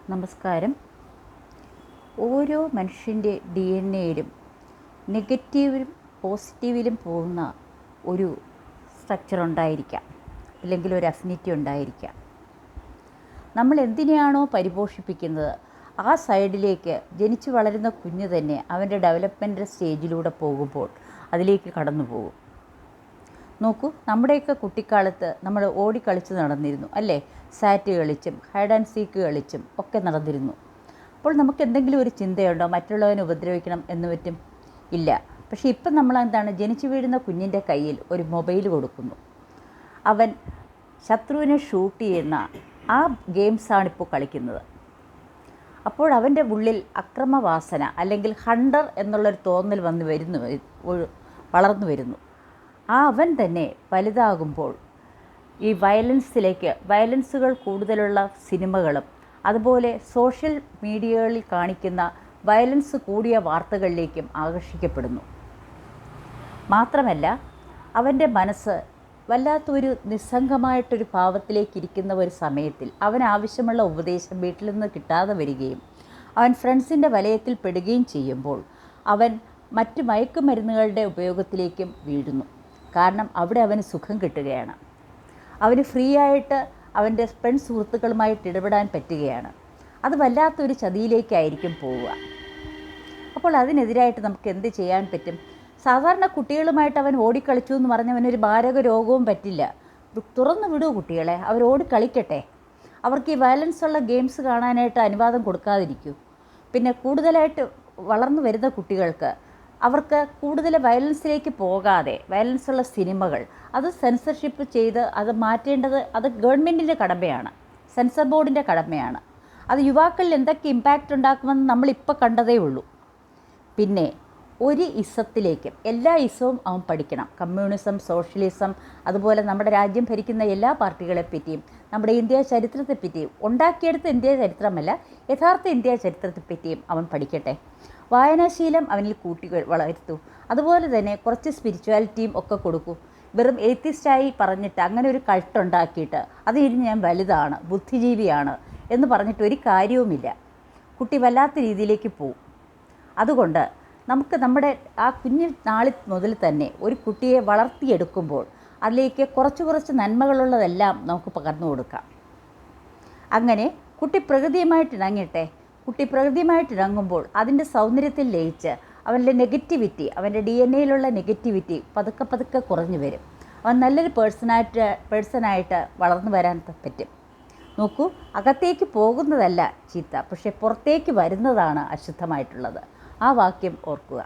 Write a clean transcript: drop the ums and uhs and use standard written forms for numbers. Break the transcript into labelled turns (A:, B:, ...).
A: നമസ്കാരം. ഓരോ മനുഷ്യൻ്റെ DNA-യിലും നെഗറ്റീവിലും പോസിറ്റീവിലും പോകുന്ന ഒരു സ്ട്രക്ചർ ഉണ്ടായിരിക്കാം, അല്ലെങ്കിൽ ഒരു അഫിനിറ്റി ഉണ്ടായിരിക്കാം. നമ്മൾ എന്തിനെയാണോ പരിപോഷിപ്പിക്കുന്നത് ആ സൈഡിലേക്ക് ജനിച്ചു വളരുന്ന കുഞ്ഞ് തന്നെ അവൻ്റെ ഡെവലപ്മെൻ്റൽ സ്റ്റേജിലൂടെ പോകുമ്പോൾ അതിലേക്ക് കടന്നു പോകും. നോക്കൂ, നമ്മുടെയൊക്കെ കുട്ടിക്കാലത്ത് നമ്മൾ ഓടിക്കളിച്ച് നടന്നിരുന്നു അല്ലേ? സാറ്റ് കളിച്ചും ഹൈഡ് ആൻഡ് സീക്ക് കളിച്ചും ഒക്കെ നടന്നിരുന്നു. അപ്പോൾ നമുക്ക് എന്തെങ്കിലും ഒരു ചിന്തയുണ്ടോ മറ്റുള്ളവനെ ഉപദ്രവിക്കണം എന്ന് പറ്റും? ഇല്ല. പക്ഷേ ഇപ്പം നമ്മളെന്താണ്, ജനിച്ചു വീഴുന്ന കുഞ്ഞിൻ്റെ കയ്യിൽ ഒരു മൊബൈൽ കൊടുക്കുന്നു. അവൻ ശത്രുവിനെ ഷൂട്ട് ചെയ്യുന്ന ആ ഗെയിംസാണിപ്പോൾ കളിക്കുന്നത്. അപ്പോൾ അവൻ്റെ ഉള്ളിൽ അക്രമവാസന അല്ലെങ്കിൽ ഹണ്ടർ എന്നുള്ളൊരു തോന്നൽ വളർന്നു വരുന്നു. അവൻ തന്നെ വലുതാകുമ്പോൾ ഈ വയലൻസുകൾ കൂടുതലുള്ള സിനിമകളും അതുപോലെ സോഷ്യൽ മീഡിയകളിൽ കാണിക്കുന്ന വയലൻസ് കൂടിയ വാർത്തകളിലേക്കും ആകർഷിക്കപ്പെടുന്നു. മാത്രമല്ല, അവൻ്റെ മനസ്സ് വല്ലാത്തൊരു നിസ്സംഗമായിട്ടൊരു ഭാവത്തിലേക്കിരിക്കുന്ന ഒരു സമയത്തിൽ അവനാവശ്യമുള്ള ഉപദേശം വീട്ടിൽ നിന്ന് കിട്ടാതെ വരികയും അവൻ ഫ്രണ്ട്സിൻ്റെ വലയത്തിൽ പെടുകയും ചെയ്യുമ്പോൾ അവൻ മറ്റു മയക്കുമരുന്നുകളുടെ ഉപയോഗത്തിലേക്കും വീഴുന്നു. കാരണം അവിടെ അവന് സുഖം കിട്ടുകയാണ്. അവന് ഫ്രീ ആയിട്ട് അവൻ്റെ സുഹൃത്തുക്കളുമായിട്ട് ഇടപെടാൻ പറ്റുകയാണ്. അത് വല്ലാത്തൊരു ചതിയിലേക്കായിരിക്കും പോവുക. അപ്പോൾ അതിനെതിരായിട്ട് നമുക്ക് എന്ത് ചെയ്യാൻ പറ്റും? സാധാരണ കുട്ടികളുമായിട്ട് അവൻ ഓടിക്കളിച്ചു എന്ന് പറഞ്ഞ് അവനൊരു മാരക രോഗവും പറ്റില്ല. തുറന്നു വിടൂ കുട്ടികളെ, അവർ ഓടിക്കളിക്കട്ടെ. അവർക്ക് ഈ വയലൻസ് ഉള്ള ഗെയിംസ് കാണാനായിട്ട് അനുവാദം കൊടുക്കാതിരിക്കൂ. പിന്നെ കൂടുതലായിട്ട് വളർന്നു വരുന്ന കുട്ടികൾക്ക് അവർക്ക് കൂടുതൽ വയലൻസിലേക്ക് പോകാതെ വയലൻസുള്ള സിനിമകൾ അത് സെൻസർഷിപ്പ് ചെയ്ത് അത് മാറ്റേണ്ടത് അത് ഗവൺമെൻറ്റിൻ്റെ കടമയാണ്, സെൻസർ ബോർഡിൻ്റെ കടമയാണ്. അത് യുവാക്കളിൽ എന്തൊക്കെ ഇമ്പാക്റ്റ് ഉണ്ടാക്കുമെന്ന് നമ്മളിപ്പോൾ കണ്ടതേ ഉള്ളൂ. പിന്നെ ഒരു ഇസത്തിലേക്കും എല്ലാ ഇസവും അവൻ പഠിക്കണം. കമ്മ്യൂണിസം, സോഷ്യലിസം, അതുപോലെ നമ്മുടെ രാജ്യം ഭരിക്കുന്ന എല്ലാ പാർട്ടികളെപ്പറ്റിയും നമ്മുടെ ഇന്ത്യ ചരിത്രത്തെപ്പറ്റിയും ഉണ്ടാക്കിയെടുത്ത ഇന്ത്യ ചരിത്രമല്ല യഥാർത്ഥ ഇന്ത്യ ചരിത്രത്തെപ്പറ്റിയും അവൻ പഠിക്കട്ടെ. വായനാശീലം അവനിൽ വളർത്തൂ. അതുപോലെ തന്നെ കുറച്ച് സ്പിരിച്വാലിറ്റിയും ഒക്കെ കൊടുക്കൂ. വെറും എയ്ത്തിസ്റ്റായി പറഞ്ഞിട്ട് അങ്ങനെ ഒരു കൾട്ടുണ്ടാക്കിയിട്ട് അത് ഇനി ഞാൻ വലുതാണ്, ബുദ്ധിജീവിയാണ് എന്ന് പറഞ്ഞിട്ട് ഒരു കാര്യവുമില്ല. കുട്ടി വല്ലാത്ത രീതിയിലേക്ക് പോവും. അതുകൊണ്ട് നമുക്ക് നമ്മുടെ ആ കുഞ്ഞു നാളിൽ മുതൽ തന്നെ ഒരു കുട്ടിയെ വളർത്തിയെടുക്കുമ്പോൾ അതിലേക്ക് കുറച്ച് നന്മകളുള്ളതെല്ലാം നമുക്ക് പകർന്നു കൊടുക്കാം. അങ്ങനെ കുട്ടി പ്രകൃതിയുമായിട്ട് ഇണങ്ങട്ടെ. കുട്ടി പ്രകൃതിയുമായിട്ട് ഇണങ്ങുമ്പോൾ അതിൻ്റെ സൗന്ദര്യത്തിൽ ലയിച്ച് അവൻ്റെ നെഗറ്റിവിറ്റി, അവൻ്റെ DNA-യിലുള്ള നെഗറ്റിവിറ്റി പതുക്കെ കുറഞ്ഞു വരും. അവൻ നല്ലൊരു പേഴ്സണായിട്ട് വളർന്നു വരാൻ പറ്റും. നോക്കൂ, അകത്തേക്ക് പോകുന്നതല്ല ചീത്ത, പക്ഷേ പുറത്തേക്ക് വരുന്നതാണ് അശുദ്ധമായിട്ടുള്ളത്. ആ വാക്യം ഓർക്കുക.